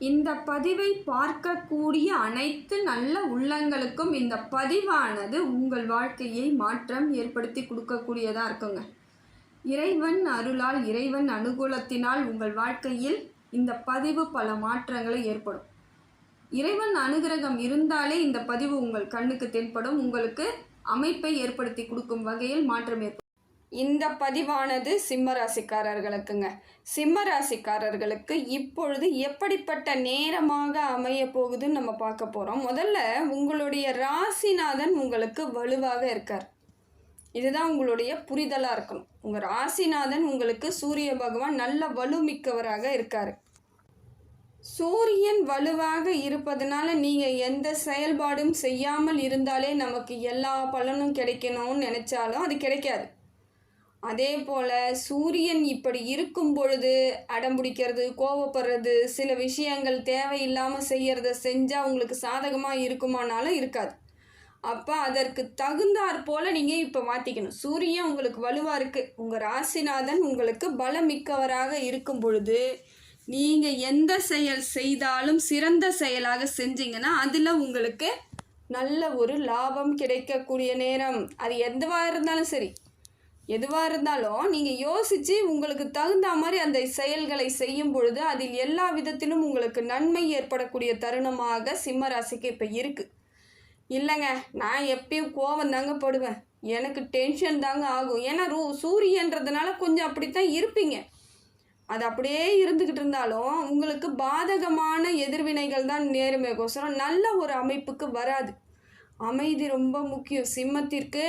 இந்த பதிவை பார்க்கக்கூடிய அனைத்து நல்ல உள்ளங்களுக்கும் இந்த பதிவானது உங்கள் வாழ்க்கையை மாற்றம் ஏற்படுத்தி கொடுக்கக்கூடியதாக இருக்குங்க. இறைவன் அருளால், இறைவன் அனுகூலத்தினால் உங்கள் வாழ்க்கையில் இந்த பதிவு பல மாற்றங்களை ஏற்படும். இறைவன் அனுகிரகம் இருந்தாலே இந்த பதிவு உங்கள் கண்ணுக்கு தென்படும். உங்களுக்கு அமைப்பை ஏற்படுத்தி கொடுக்கும் வகையில் மாற்றம் ஏற்படும். இந்த பதிவானது சிம்ம ராசிக்காரர்களுக்குங்க. சிம்ம ராசிக்காரர்களுக்கு இப்பொழுது எப்படிப்பட்ட நேரமாக அமைய போகுதுன்னு நம்ம பார்க்க போகிறோம். முதல்ல உங்களுடைய ராசிநாதன் உங்களுக்கு வலுவாக இருக்கார். இதுதான் உங்களுடைய புரிதலாக இருக்கணும். உங்கள் ராசிநாதன் உங்களுக்கு சூரிய பகவான் நல்ல வலுமிக்கவராக இருக்கார். சூரியன் வலுவாக இருப்பதனால நீங்கள் எந்த செயல்பாடும் செய்யாமல் இருந்தாலே நமக்கு எல்லா பலனும் கிடைக்கணும்னு நினச்சாலும் அது கிடைக்காது. அதே போல் சூரியன் இப்படி இருக்கும் பொழுது அடம்பிடிக்கிறது, கோவப்படுறது, சில விஷயங்கள் தேவையில்லாமல் செய்கிறத செஞ்சால் உங்களுக்கு சாதகமாக இருக்குமானாலும் இருக்காது. அப்போ அதற்கு தகுந்தாற் போல் நீங்கள் இப்போ மாற்றிக்கணும். சூரியன் உங்களுக்கு வலுவாக இருக்குது, உங்கள் ராசிநாதன் உங்களுக்கு பலமிக்கவராக இருக்கும் பொழுது நீங்கள் எந்த செயல் செய்தாலும் சிறந்த செயலாக செஞ்சீங்கன்னா அதில் உங்களுக்கு நல்ல ஒரு லாபம் கிடைக்கக்கூடிய நேரம். அது எதுவாக இருந்தாலும் சரி, எதுவாக இருந்தாலும் நீங்கள் யோசித்து உங்களுக்கு தகுந்த மாதிரி அந்த செயல்களை செய்யும் பொழுது அதில் எல்லா விதத்திலும் உங்களுக்கு நன்மை ஏற்படக்கூடிய தருணமாக சிம்ம ராசிக்கு இப்போ இருக்குது. இல்லைங்க, நான் எப்பயும் கோவம் தாங்க படுவேன், எனக்கு டென்ஷன் தாங்க ஆகும். ஏன்னா சூரியன்றதுனால கொஞ்சம் அப்படித்தான் இருப்பீங்க. அது அப்படியே இருந்துக்கிட்டு இருந்தாலும் உங்களுக்கு பாதகமான எதிர்வினைகள் தான் நேருமேகோசரம் நல்ல ஒரு அமைப்புக்கு வராது. அமைதி ரொம்ப முக்கியம். சிம்மத்திற்கு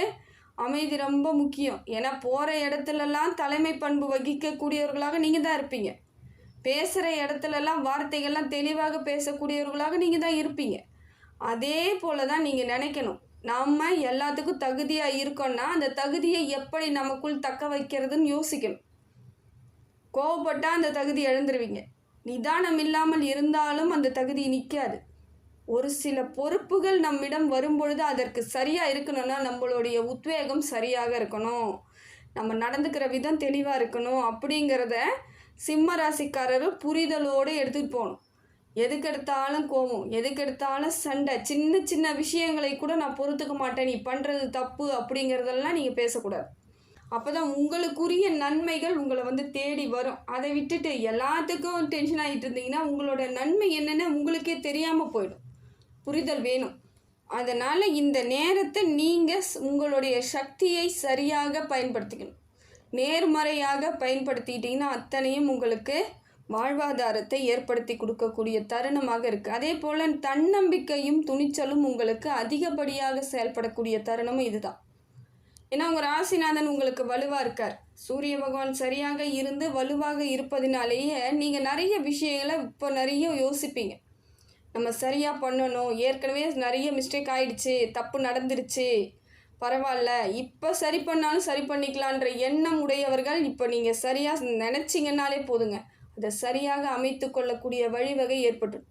அமைதி ரொம்ப முக்கியம். ஏன்னா போகிற இடத்துலலாம் தலைமை பண்பு வகிக்கக்கூடியவர்களாக நீங்கள் தான் இருப்பீங்க. பேசுகிற இடத்துலலாம் வார்த்தைகள்லாம் தெளிவாக பேசக்கூடியவர்களாக நீங்கள் தான் இருப்பீங்க. அதே போல் தான் நீங்கள் நினைக்கணும். நம்ம எல்லாத்துக்கும் தகுதியாக இருக்கோன்னா அந்த தகுதியை எப்படி நமக்குள் தக்க வைக்கிறதுன்னு யோசிக்கணும். கோவப்பட்டால் அந்த தகுதி இழந்துருவீங்க. நிதானம் இல்லாமல் இருந்தாலும் அந்த தகுதி நிற்காது. ஒரு சில பொறுப்புகள் நம்மிடம் வரும்பொழுது அதற்கு சரியாக இருக்கணும்னா நம்மளுடைய உத்வேகம் சரியாக இருக்கணும், நம்ம நடந்துக்கிற விதம் தெளிவாக இருக்கணும். அப்படிங்கிறத சிம்ம ராசிக்காரர்கள் புரிதலோடு எடுத்துகிட்டு போகணும். எதுக்கெடுத்தாலும் கோபம், எதுக்கெடுத்தாலும் சண்டை, சின்ன சின்ன விஷயங்களை கூட நான் பொறுத்துக்க மாட்டேன், நீ பண்ணுறது தப்பு அப்படிங்கிறதெல்லாம் நீங்கள் பேசக்கூடாது. அப்போ தான் உங்களுக்குரிய நன்மைகள் உங்களை வந்து தேடி வரும். அதை விட்டுட்டு எல்லாத்துக்கும் டென்ஷன் ஆகிட்டு இருந்தீங்கன்னா உங்களோட நன்மை என்னென்னு உங்களுக்கே தெரியாமல் போயிடும். புரிதல் வேணும். அதனால் இந்த நேரத்தை நீங்கள் உங்களுடைய சக்தியை சரியாக பயன்படுத்திக்கணும். நேர்மறையாக பயன்படுத்திக்கிட்டிங்கன்னா அத்தனையும் உங்களுக்கு வாழ்வாதாரத்தை ஏற்படுத்தி கொடுக்கக்கூடிய தருணமாக இருக்குது. அதே போல் தன்னம்பிக்கையும் துணிச்சலும் உங்களுக்கு அதிகப்படியாக செயல்படக்கூடிய தருணமும் இதுதான். ஏன்னா உங்கள் ராசிநாதன் உங்களுக்கு வலுவாக இருக்கார். சூரிய பகவான் சரியாக இருந்து வலுவாக இருப்பதினாலேயே நீங்கள் நிறைய விஷயங்களை இப்போ நிறைய யோசிப்பீங்க. நம்ம சரியாக பண்ணணும், ஏற்கனவே நிறைய மிஸ்டேக் ஆகிடுச்சு, தப்பு நடந்துருச்சு, பரவாயில்ல இப்போ சரி பண்ணாலும் சரி பண்ணிக்கலான்ற எண்ணம் உடையவர்கள் இப்போ நீங்கள் சரியாக நினச்சிங்கன்னாலே போதுங்க, அதை சரியாக அமைத்து கொள்ளக்கூடிய வழிவகை ஏற்பட்டுடும்.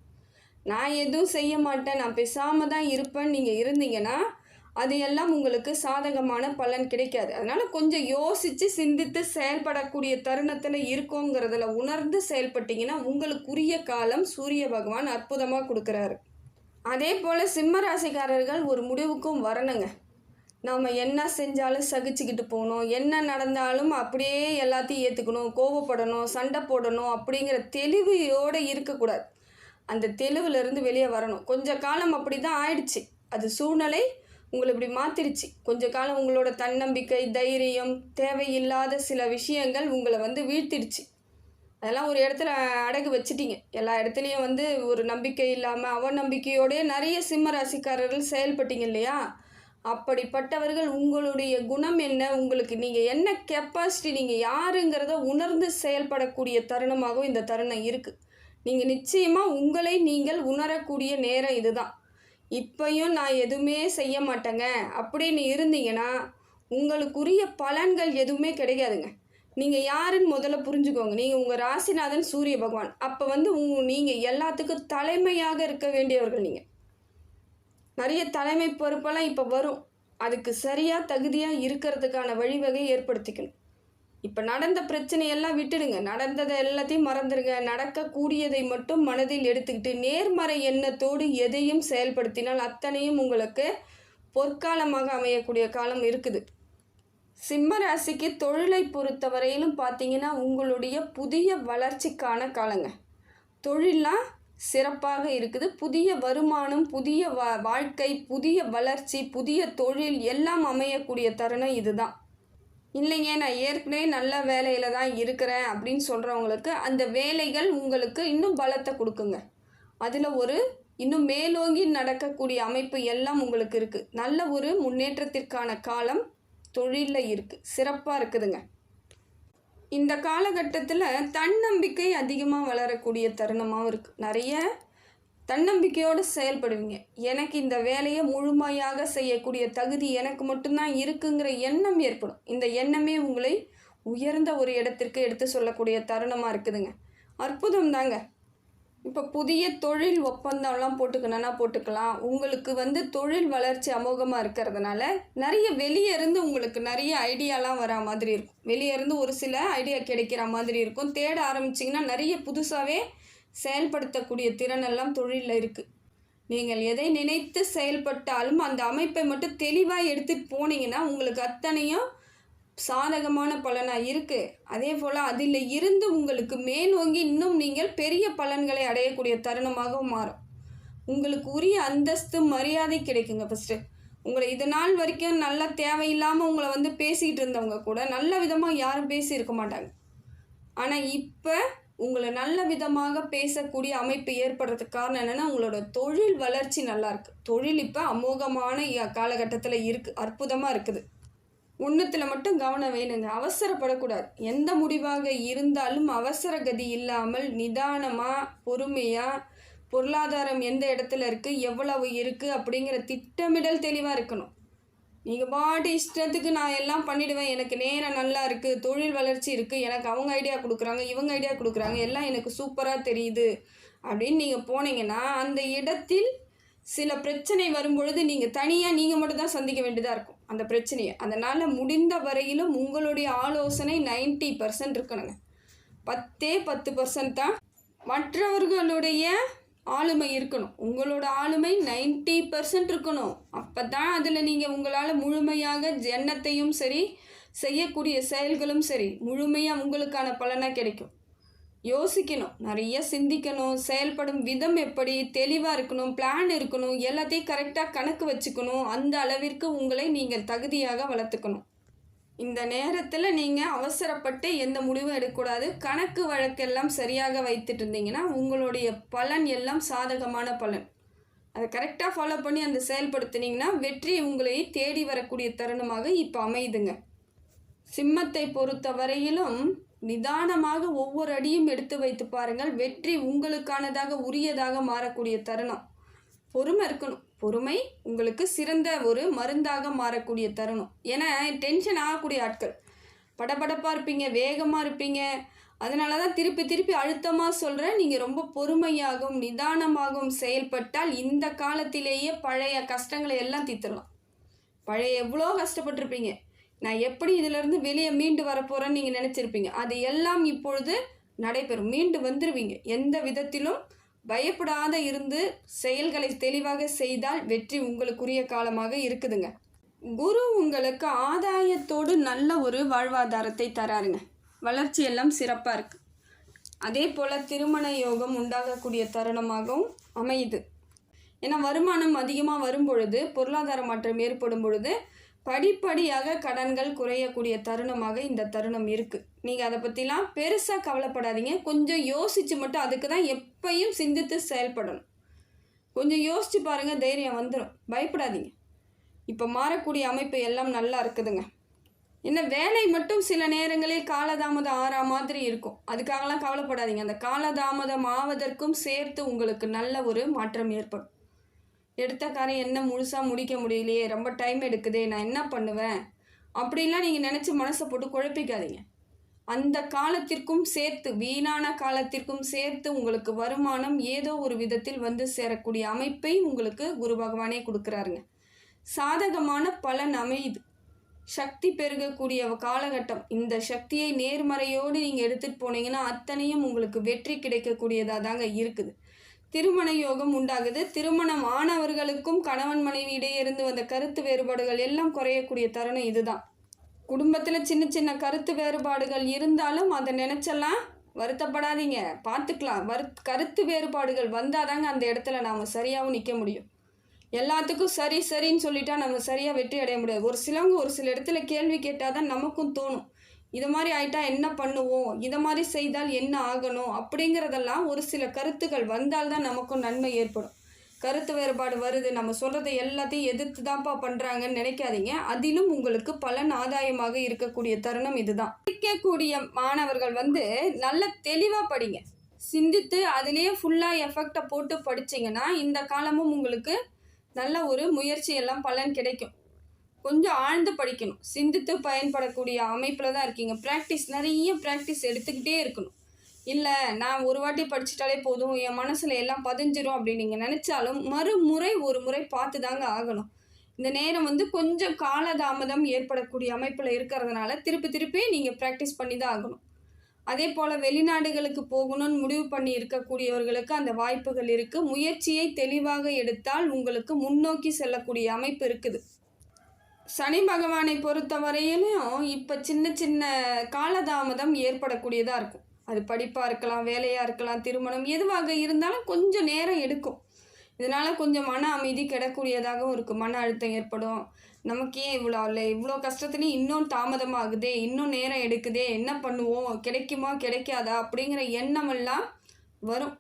நான் எதுவும் செய்ய மாட்டேன், நான் பேசாமல் தான் இருப்பேன்னு நீங்கள் இருந்தீங்கன்னா அது எல்லாம் உங்களுக்கு சாதகமான பலன் கிடைக்காது. அதனால் கொஞ்சம் யோசித்து சிந்தித்து செயல்படக்கூடிய தருணத்தில் இருக்கோங்கிறதுல உணர்ந்து செயல்பட்டிங்கன்னா உங்களுக்குரிய காலம் சூரிய பகவான் அற்புதமாக கொடுக்குறாரு. அதே போல் சிம்ம ராசிக்காரர்கள் ஒரு முடிவுக்கும் வரணுங்க. நாம் என்ன செஞ்சாலும் சகிச்சுக்கிட்டு போகணும், என்ன நடந்தாலும் அப்படியே எல்லாத்தையும் ஏற்றுக்கணும், கோபப்படணும், சண்டை போடணும் அப்படிங்கிற தெளிவோடு இருக்கக்கூடாது. அந்த தெளிவிலேருந்து வெளியே வரணும். கொஞ்ச காலம் அப்படி தான் ஆயிடுச்சு, அது சூழ்நிலை உங்களை இப்படி மாற்றிருச்சு. கொஞ்ச காலம் உங்களோட தன்னம்பிக்கை, தைரியம், தேவையில்லாத சில விஷயங்கள் உங்களை வந்து வீழ்த்திடுச்சு. அதெல்லாம் ஒரு இடத்துல அடகு வச்சுட்டீங்க. எல்லா இடத்துலையும் வந்து ஒரு நம்பிக்கை இல்லாமல் அவநம்பிக்கையோடய நிறைய சிம்ம ராசிக்காரர்கள் செயல்பட்டீங்க இல்லையா? அப்படிப்பட்டவர்கள் உங்களுடைய குணம் என்ன, உங்களுக்கு நீங்கள் என்ன கெப்பாசிட்டி, நீங்கள் யாருங்கிறத உணர்ந்து செயல்படக்கூடிய தருணமாகவும் இந்த தருணம் இருக்குது. நீங்கள் நிச்சயமாக உங்களை நீங்கள் உணரக்கூடிய நேரம் இதுதான். இப்பையும் நான் எதுவுமே செய்ய மாட்டேங்க அப்படின்னு இருந்தீங்கன்னா உங்களுக்குரிய பலன்கள் எதுவுமே கிடைக்காதுங்க. நீங்கள் யாருன்னு முதல்ல புரிஞ்சுக்கோங்க. நீங்கள் உங்கள் ராசிநாதன் சூரிய பகவான். அப்போ வந்து நீங்கள் எல்லாத்துக்கும் தலைமையாக இருக்க வேண்டியவர்கள். நீங்கள் நிறைய தலைமை பொறுப்பெல்லாம் இப்போ வரும். அதுக்கு சரியாக தகுதியாக இருக்கிறதுக்கான வழிவகை ஏற்படுத்திக்கணும். இப்போ நடந்த பிரச்சனையெல்லாம் விட்டுடுங்க, நடந்ததை எல்லாத்தையும் மறந்துடுங்க. நடக்கக்கூடியதை மட்டும் மனதில் எடுத்துக்கிட்டு நேர்மறை எண்ணத்தோடு எதையும் செயல்படுத்தினால் அத்தனையும் உங்களுக்கு பொற்காலமாக அமையக்கூடிய காலம் இருக்குது. சிம்ம ராசிக்கு தொழிலை பொறுத்தவரையிலும் பார்த்தீங்கன்னா உங்களுடைய புதிய வளர்ச்சிக்கான காலங்க. தொழிலாம் சிறப்பாக இருக்குது. புதிய வருமானம், புதிய வாழ்க்கை, புதிய வளர்ச்சி, புதிய தொழில் எல்லாம் அமையக்கூடிய தருணம் இதுதான். இல்லைங்க நான் ஏற்கனவே நல்ல வேலையில் தான் இருக்கிறேன் அப்படின்னு சொல்கிறவங்களுக்கு அந்த வேலைகள் உங்களுக்கு இன்னும் பலத்தை கொடுக்குங்க. அதில் இன்னும் மேலோங்கி நடக்கக்கூடிய அமைப்பு எல்லாம் உங்களுக்கு இருக்குது. நல்ல ஒரு முன்னேற்றத்திற்கான காலம் தொழிலில் இருக்குது, சிறப்பாக இருக்குதுங்க. இந்த காலகட்டத்தில் தன்னம்பிக்கை அதிகமாக வளரக்கூடிய தருணமாகவும் இருக்குது. நிறைய தன்னம்பிக்கையோடு செயல்படுவீங்க. எனக்கு இந்த வேலையை முழுமையாக செய்யக்கூடிய தகுதி எனக்கு மட்டும்தான் இருக்குங்கிற எண்ணம் ஏற்படும். இந்த எண்ணமே உங்களை உயர்ந்த ஒரு இடத்திற்கு எடுத்து சொல்லக்கூடிய தருணமாக இருக்குதுங்க. அற்புதம் தாங்க. இப்போ புதிய தொழில் ஒப்பந்தம்லாம் போட்டுக்கலாம். உங்களுக்கு தொழில் வளர்ச்சி அமோகமாக இருக்கிறதுனால நிறைய வெளியே இருந்து உங்களுக்கு நிறைய ஐடியாலாம் வரா மாதிரி இருக்கும். வெளியே இருந்து ஒரு சில ஐடியா கிடைக்கிற மாதிரி இருக்கும். தேட ஆரம்பிச்சிங்கன்னா நிறைய புதுசாகவே செயல்படுத்தக்கூடிய திறனெல்லாம் தொழிலில் இருக்குது. நீங்கள் எதை நினைத்து செயல்பட்டாலும் அந்த அமைப்பை மட்டும் தெளிவாக எடுத்துகிட்டு போனீங்கன்னா உங்களுக்கு அத்தனையும் சாதகமான பலனாக இருக்குது. அதே போல் அதில் இருந்து உங்களுக்கு மேலோங்கி இன்னும் நீங்கள் பெரிய பலன்களை அடையக்கூடிய தருணமாக மாறும். உங்களுக்கு உரிய அந்தஸ்து மரியாதை கிடைக்குங்க. ஃபஸ்ட்டு உங்களை இது நாள் வரைக்கும் நல்லா தேவையில்லாமல் உங்களை பேசிக்கிட்டு இருந்தவங்க கூட நல்ல விதமாக யாரும் பேசியிருக்க மாட்டாங்க. ஆனால் இப்போ உங்களை நல்ல விதமாக பேசக்கூடிய அமைப்பு ஏற்படுறதுக்கு காரணம் என்னென்னா உங்களோட தொழில் வளர்ச்சி நல்லாயிருக்கு. தொழில் இப்போ அமோகமான காலகட்டத்தில் இருக்குது, அற்புதமாக இருக்குது. ஒன்றுத்தில் மட்டும் கவனம் வேணுங்க, அவசரப்படக்கூடாது. எந்த முடிவாக இருந்தாலும் அவசர கதி இல்லாமல் நிதானமாக பொறுமையாக பொருளாதாரம் எந்த இடத்துல இருக்குது, எவ்வளவு இருக்குது அப்படிங்கிற திட்டமிடல் தெளிவாக இருக்கணும். நீங்கள் பாட்டு இஷ்டத்துக்கு நான் எல்லாம் பண்ணிவிடுவேன், எனக்கு நேரம் நல்லா இருக்குது, தொழில் வளர்ச்சி இருக்குது, எனக்கு அவங்க ஐடியா கொடுக்குறாங்க, இவங்க ஐடியா கொடுக்குறாங்க, எல்லாம் எனக்கு சூப்பராக தெரியுது அப்படின்னு நீங்கள் போனீங்கன்னா அந்த இடத்தில் சில பிரச்சனை வரும்பொழுது நீங்கள் மட்டும் தான் சந்திக்க வேண்டியதாக இருக்கும் அந்த பிரச்சனையை. அதனால் முடிந்த வரையிலும் உங்களுடைய ஆலோசனை 90% இருக்கணுங்க. 10% தான் மற்றவர்களுடைய ஆளுமை இருக்கணும். உங்களோட ஆளுமை 90% இருக்கணும். அப்போ தான் அதில் நீங்கள் உங்களால் முழுமையாக எண்ணத்தையும் சரி செய்யக்கூடிய செயல்களும் சரி முழுமையாக உங்களுக்கான பலனாக கிடைக்கும். யோசிக்கணும், நிறைய சிந்திக்கணும், செயல்படும் விதம் எப்படி தெளிவாக இருக்கணும், பிளான் இருக்கணும், எல்லாத்தையும் கரெக்டாக கணக்கு வச்சுக்கணும். அந்த அளவிற்கு உங்களை நீங்கள் தகுதியாக வளர்த்துக்கணும். இந்த நேரத்தில் நீங்கள் அவசரப்பட்டு எந்த முடிவும் எடுக்கக்கூடாது. கணக்கு வழக்கெல்லாம் சரியாக வைத்துட்டு இருந்தீங்கன்னா உங்களுடைய பலன் எல்லாம் சாதகமான பலன். அதை கரெக்டாக ஃபாலோ பண்ணி அந்த செயல்படுத்தினீங்கன்னா வெற்றி உங்களை தேடி வரக்கூடிய தருணமாக இப்போ அமையுதுங்க. சிம்மத்தை பொறுத்த வரையிலும் நிதானமாக ஒவ்வொரு அடியும் எடுத்து வைத்து பாருங்கள். வெற்றி உங்களுக்கானதாக உரியதாக மாறக்கூடிய தருணம். பொறுமை இருக்கணும். பொறுமை உங்களுக்கு சிறந்த ஒரு மருந்தாக மாறக்கூடிய தருணம். ஏன்னா டென்ஷன் ஆகக்கூடிய ஆட்கள் படபடப்பாக இருப்பீங்க, வேகமாக இருப்பீங்க. அதனால தான் திருப்பி அழுத்தமாக சொல்கிறேன், நீங்கள் ரொம்ப பொறுமையாகவும் நிதானமாகவும் செயல்பட்டால் இந்த காலத்திலேயே பழைய கஷ்டங்களை எல்லாம் தீர்த்துடலாம். பழைய எவ்வளோ கஷ்டப்பட்டிருப்பீங்க, நான் எப்படி இதிலேருந்து வெளியே மீண்டு வரப்போகிறேன்னு நீங்கள் நினச்சிருப்பீங்க. அது எல்லாம் இப்பொழுது நடைபெறும். மீண்டு வந்துடுவீங்க. எந்த விதத்திலும் பயப்படாத இருந்து செயல்களை தெளிவாக செய்தால் வெற்றி உங்களுக்குரிய காலமாக இருக்குதுங்க. குரு உங்களுக்கு ஆதாயத்தோடு நல்ல ஒரு வாழ்வாதாரத்தை தராருங்க. வளர்ச்சி எல்லாம் சிறப்பாக இருக்குது. அதே போல் திருமண யோகம் உண்டாகக்கூடிய தருணமாகவும் அமையுது. ஏன்னா வருமானம் அதிகமாக வரும் பொழுது, பொருளாதார மாற்றம் ஏற்படும் பொழுது படிப்படியாக கடன்கள் குறையக்கூடிய தருணமாக இந்த தருணம் இருக்குது. நீங்கள் அதை பற்றிலாம் பெருசாக கவலைப்படாதீங்க. கொஞ்சம் யோசித்து மட்டும், அதுக்கு தான் எப்பையும் சிந்தித்து செயல்படணும். கொஞ்சம் யோசித்து பாருங்கள், தைரியம் வந்துடும். பயப்படாதீங்க. இப்போ மாறக்கூடிய அமைப்பு எல்லாம் நல்லா இருக்குதுங்க. என்ன வேலை மட்டும் சில நேரங்களில் காலதாமதம் ஆறா மாதிரி இருக்கும். அதுக்காகலாம் கவலைப்படாதீங்க. அந்த காலதாமதம் ஆவதற்கும் சேர்த்து உங்களுக்கு நல்ல ஒரு மாற்றம் ஏற்படும். எடுத்த காரியம் என்ன முழுசாக முடிக்க முடியலையே, ரொம்ப டைம் எடுக்குதே, நான் என்ன பண்ணுவேன் அப்படிலாம் நீங்கள் நினச்சி மனசை போட்டு குழப்பிக்காதீங்க. அந்த காலத்திற்கும் சேர்த்து, வீணான காலத்திற்கும் சேர்த்து உங்களுக்கு வருமானம் ஏதோ ஒரு விதத்தில் வந்து சேரக்கூடிய அமைப்பை உங்களுக்கு குரு பகவானே கொடுக்குறாருங்க. சாதகமான பலன் அமையுது. சக்தி பெருகக்கூடிய காலகட்டம். இந்த சக்தியை நேர்மறையோடு நீங்கள் எடுத்துகிட்டு போனீங்கன்னா அத்தனையும் உங்களுக்கு வெற்றி கிடைக்கக்கூடியதாக தாங்க இருக்குது. திருமண யோகம் உண்டாகுது. திருமணம் ஆனவர்களுக்கும் கணவன் மனைவி இடையே இருந்து வந்த கருத்து வேறுபாடுகள் எல்லாம் குறையக்கூடிய தருணம் இதுதான். குடும்பத்தில் சின்ன சின்ன கருத்து வேறுபாடுகள் இருந்தாலும் அதை நினச்செல்லாம் வருத்தப்படாதீங்க, பார்த்துக்கலாம். கருத்து வேறுபாடுகள் வந்தால் தாங்க அந்த இடத்துல நாம் சரியாகவும் நிற்க முடியும். எல்லாத்துக்கும் சரி சரின்னு சொல்லிட்டா நம்ம சரியாக வெற்றி அடைய முடியாது. ஒரு சில இடத்துல கேள்வி கேட்டால் தான் நமக்கும் தோணும், இது மாதிரி ஆயிட்டா என்ன பண்ணுவோம், இதை மாதிரி செய்தால் என்ன ஆகணும் அப்படிங்கிறதெல்லாம் ஒரு சில கருத்துக்கள் வந்தால் தான் நமக்கும் நன்மை ஏற்படும். கருத்து வேறுபாடு வருது, நம்ம சொல்கிறத எல்லாத்தையும் எதிர்த்து தான்ப்பா பண்ணுறாங்கன்னு நினைக்காதீங்க. அதிலும் உங்களுக்கு பலன் ஆதாயமாக இருக்கக்கூடிய தருணம் இதுதான். படிக்கக்கூடிய மாணவர்கள் நல்ல தெளிவாக படிங்க. சிந்தித்து அதிலேயே ஃபுல்லாக எஃபெக்டை போட்டு படிச்சிங்கன்னா இந்த காலமும் உங்களுக்கு நல்ல ஒரு முயற்சியெல்லாம் பலன் கிடைக்கும். கொஞ்சம் ஆழ்ந்து படிக்கணும். சிந்தித்து பயன்படக்கூடிய அமைப்பில் தான் இருக்கீங்க. நிறைய ப்ராக்டிஸ் எடுத்துக்கிட்டே இருக்கணும். இல்லை நான் ஒரு வாட்டி படிச்சிட்டாலே போதும், என் மனசில் எல்லாம் பதிஞ்சிரும் அப்படின்னு நீங்கள் நினச்சாலும் ஒரு முறை பார்த்து தாங்க ஆகணும். இந்த நேரம் கொஞ்சம் காலதாமதம் ஏற்படக்கூடிய அமைப்பில் இருக்கிறதுனால திருப்பி நீங்கள் ப்ராக்டிஸ் பண்ணி தான் ஆகணும். அதே போல் வெளிநாடுகளுக்கு போகணும்னு முடிவு பண்ணி இருக்கக்கூடியவர்களுக்கு அந்த வாய்ப்புகள் இருக்குது. முயற்சியை தெளிவாக எடுத்தால் உங்களுக்கு முன்னோக்கி செல்லக்கூடிய அமைப்பு இருக்குது. சனி பகவானை பொறுத்தவரையிலும் இப்போ சின்ன காலதாமதம் ஏற்படக்கூடியதாக இருக்கும். அது படிப்பாக இருக்கலாம், வேலையாக இருக்கலாம், திருமணம் எதுவாக இருந்தாலும் கொஞ்சம் நேரம் எடுக்கும். இதனால் கொஞ்சம் மன அமைதி கிடக்கூடியதாகவும் இருக்குது. மன அழுத்தம் ஏற்படும். நமக்கே இவ்வளோ கஷ்டத்துலேயும் இன்னும் தாமதமாகுதே, இன்னும் நேரம் எடுக்குதே, என்ன பண்ணுவோம், கிடைக்குமா கிடைக்காதா அப்படிங்கிற எண்ணமெல்லாம் வரும்.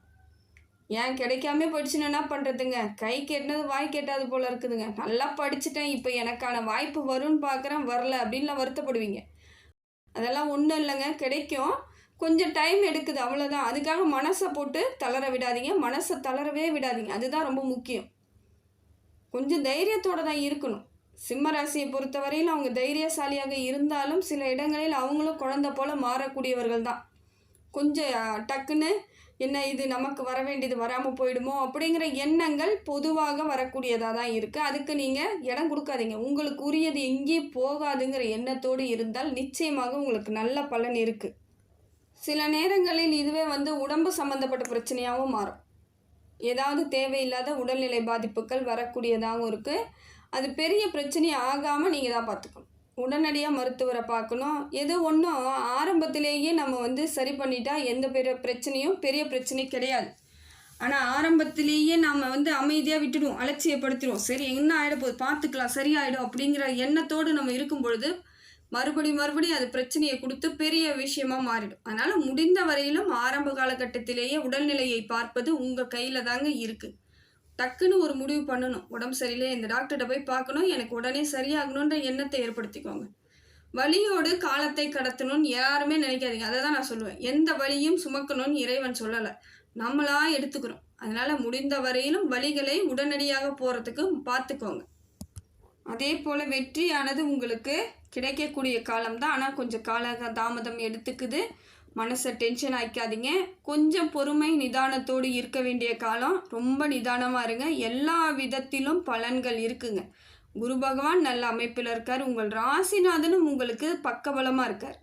ஏன் கிடைக்காம போயிடுச்சுன்னு என்ன பண்ணுறதுங்க, கை கேட்டினது வாய் கேட்டாது போல் இருக்குதுங்க. நல்லா படிச்சுட்டேன், இப்போ எனக்கான வாய்ப்பு வரும்னு பார்க்குறேன், வரல அப்படின்லாம் வருத்தப்படுவீங்க. அதெல்லாம் ஒன்றும் இல்லைங்க, கிடைக்கும். கொஞ்சம் டைம் எடுக்குது, அவ்வளோதான். அதுக்காக மனசை போட்டு தளர விடாதீங்க, மனசை தளரவே விடாதீங்க. அதுதான் ரொம்ப முக்கியம். கொஞ்சம் தைரியத்தோடு தான் இருக்கணும். சிம்ம ராசியை பொறுத்தவரையில் அவங்க தைரியசாலியாக இருந்தாலும் சில இடங்களில் அவங்களும் குழந்தை போல் மாறக்கூடியவர்கள் தான். கொஞ்சம் டக்குன்னு என்ன இது நமக்கு வர வேண்டியது வராமல் போயிடுமோ அப்படிங்கிற எண்ணங்கள் பொதுவாக வரக்கூடியதாக தான் இருக்குது. அதுக்கு நீங்கள் இடம் கொடுக்காதீங்க. உங்களுக்கு உரியது எங்கேயும் போகாதுங்கிற எண்ணத்தோடு இருந்தால் நிச்சயமாக உங்களுக்கு நல்ல பலன் இருக்குது. சில நேரங்களில் இதுவே உடம்பு சம்மந்தப்பட்ட பிரச்சனையாகவும் மாறும். ஏதாவது தேவையில்லாத உடல்நிலை பாதிப்புகள் வரக்கூடியதாகவும் இருக்குது. அது பெரிய பிரச்சனை ஆகாமல் நீங்கள் தான் பார்த்துக்கணும். உடனடியாக மருத்துவரை பார்க்கணும். எது ஒன்றும் ஆரம்பத்திலேயே நம்ம சரி பண்ணிட்டா எந்த பெரிய பிரச்சனை கிடையாது. ஆனால் ஆரம்பத்திலேயே நாம் அமைதியாக விட்டுடுவோம், அலட்சியப்படுத்திடுவோம். சரி என்ன ஆகிடப்போகுது, பார்த்துக்கலாம், சரியாயிடும் அப்படிங்கிற எண்ணத்தோடு நம்ம இருக்கும் பொழுது மறுபடியும் அது பிரச்சனையை கொடுத்து பெரிய விஷயமாக மாறிடும். அதனால் முடிந்த வரையிலும் ஆரம்ப காலகட்டத்திலேயே உடல்நிலையை பார்ப்பது உங்கள் கையில் தாங்க இருக்குது. டக்குன்னு ஒரு முடிவு பண்ணணும். உடம்பு சரியில்லை, இந்த டாக்டர்கிட்ட போய் பார்க்கணும், எனக்கு உடனே சரியாகணுன்ற எண்ணத்தை ஏற்படுத்திக்கோங்க. வலியோடு காலத்தை கடத்தணும்னு யாருமே நினைக்காதீங்க. அதை தான் நான் சொல்லுவேன். எந்த வலியும் சுமக்கணும்னு இறைவன் சொல்லலை, நம்மளா எடுத்துக்கிறோம். அதனால் முடிந்த வரையிலும் வலிகளை உடனடியாக போகிறதுக்கு பார்த்துக்கோங்க. அதே போல் வெற்றியானது உங்களுக்கு கிடைக்கக்கூடிய காலம்தான். ஆனால் கொஞ்சம் தாமதம் எடுத்துக்குது. மனசை டென்ஷன் ஆக்காதீங்க. கொஞ்சம் பொறுமை நிதானத்தோடு இருக்க வேண்டிய காலம். ரொம்ப நிதானமாக இருங்க. எல்லா விதத்திலும் பலன்கள் இருக்குங்க. குரு பகவான் நல்ல அமைப்பில் இருக்கார். உங்கள் ராசிநாதனும் உங்களுக்கு பக்கபலமாக இருக்கார்.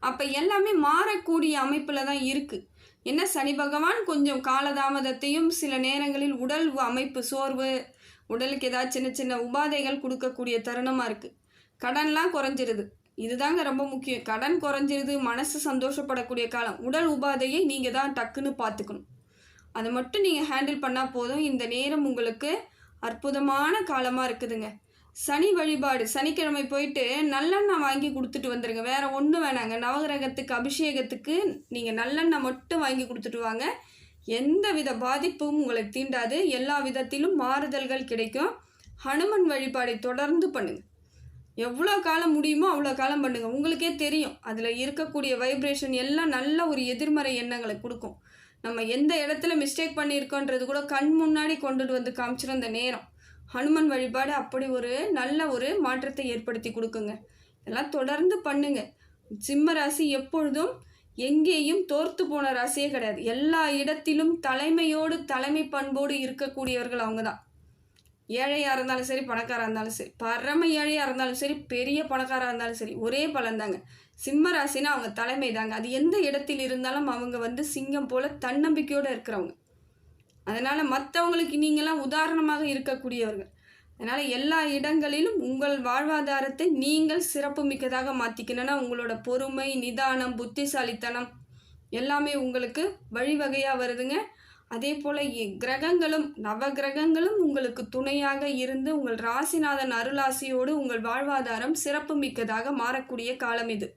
அப்போ எல்லாமே மாறக்கூடிய அமைப்பில் தான் இருக்குது. என்ன சனி பகவான் கொஞ்சம் காலதாமதத்தையும் சில நேரங்களில் உடல் அமைப்பு சோர்வு, உடலுக்கு ஏதாவது சின்ன உபாதைகள் கொடுக்கக்கூடிய தருணமாக இருக்குது. கடன்லாம் குறைஞ்சிருது. இதுதாங்க ரொம்ப முக்கியம். கடன் குறைஞ்சிருது, மனசு சந்தோஷப்படக்கூடிய காலம். உடல் உபாதையை நீங்கள் தான் டக்குன்னு பார்த்துக்கணும். அதை மட்டும் நீங்கள் ஹேண்டில் பண்ணால் போதும். இந்த நேரம் உங்களுக்கு அற்புதமான காலமாக இருக்குதுங்க. சனி வழிபாடு, சனிக்கிழமை போயிட்டு நல்லெண்ணெய் வாங்கி கொடுத்துட்டு வந்துடுங்க. வேறு ஒன்றும் வேணாங்க. நவகிரகத்துக்கு அபிஷேகத்துக்கு நீங்கள் நல்லெண்ணெய் மட்டும் வாங்கி கொடுத்துட்டு வாங்க. எந்த வித பாதிப்பும் உங்களை தீண்டாது. எல்லா விதத்திலும் மாறுதல்கள் கிடைக்கும். ஹனுமன் வழிபாடை தொடர்ந்து பண்ணுங்கள். எவ்வளோ காலம் முடியுமோ அவ்வளோ காலம் பண்ணுங்கள். உங்களுக்கே தெரியும் அதில் இருக்கக்கூடிய வைப்ரேஷன் எல்லாம் நல்ல ஒரு எதிர்மறை எண்ணங்களை கொடுக்கும். நம்ம எந்த இடத்துல மிஸ்டேக் பண்ணியிருக்கோன்றது கூட கண் முன்னாடி கொண்டுட்டு காமிச்சிடும் அந்த நேரம். ஹனுமன் வழிபாடு அப்படி ஒரு நல்ல ஒரு மாற்றத்தை ஏற்படுத்தி கொடுக்குங்க. இதெல்லாம் தொடர்ந்து பண்ணுங்க. சிம்ம ராசி எப்பொழுதும் எங்கேயும் தோர்த்து போன ராசியே கிடையாது. எல்லா இடத்திலும் தலைமை பண்போடு இருக்கக்கூடியவர்கள் அவங்க தான். ஏழையாக இருந்தாலும் சரி, பணக்காராக இருந்தாலும் சரி, பரம ஏழையாக இருந்தாலும் சரி, பெரிய பணக்காராக இருந்தாலும் சரி, ஒரே பலன்தாங்க. சிம்ம ராசினா அவங்க தலைமை தாங்க. அது எந்த இடத்தில் இருந்தாலும் அவங்க வந்து சிங்கம் போல தன்னம்பிக்கையோடு இருக்கிறவங்க. அதனால் மற்றவங்களுக்கு நீங்களாம் உதாரணமாக இருக்கக்கூடியவர்கள். அதனால் எல்லா இடங்களிலும் உங்கள் வாழ்வாதாரத்தை நீங்கள் சிறப்பு மிக்கதாக மாற்றிக்கணுன்னா உங்களோட பொறுமை, நிதானம், புத்திசாலித்தனம் எல்லாமே உங்களுக்கு வழிவகையாக வருதுங்க. அதே போல் கிரகங்களும் நவகிரகங்களும் உங்களுக்கு துணையாக இருந்து உங்கள் ராசிநாதன் அருளாசியோடு உங்கள் வாழ்வாதாரம் சிறப்பு மிக்கதாக மாறக்கூடிய காலம் இது.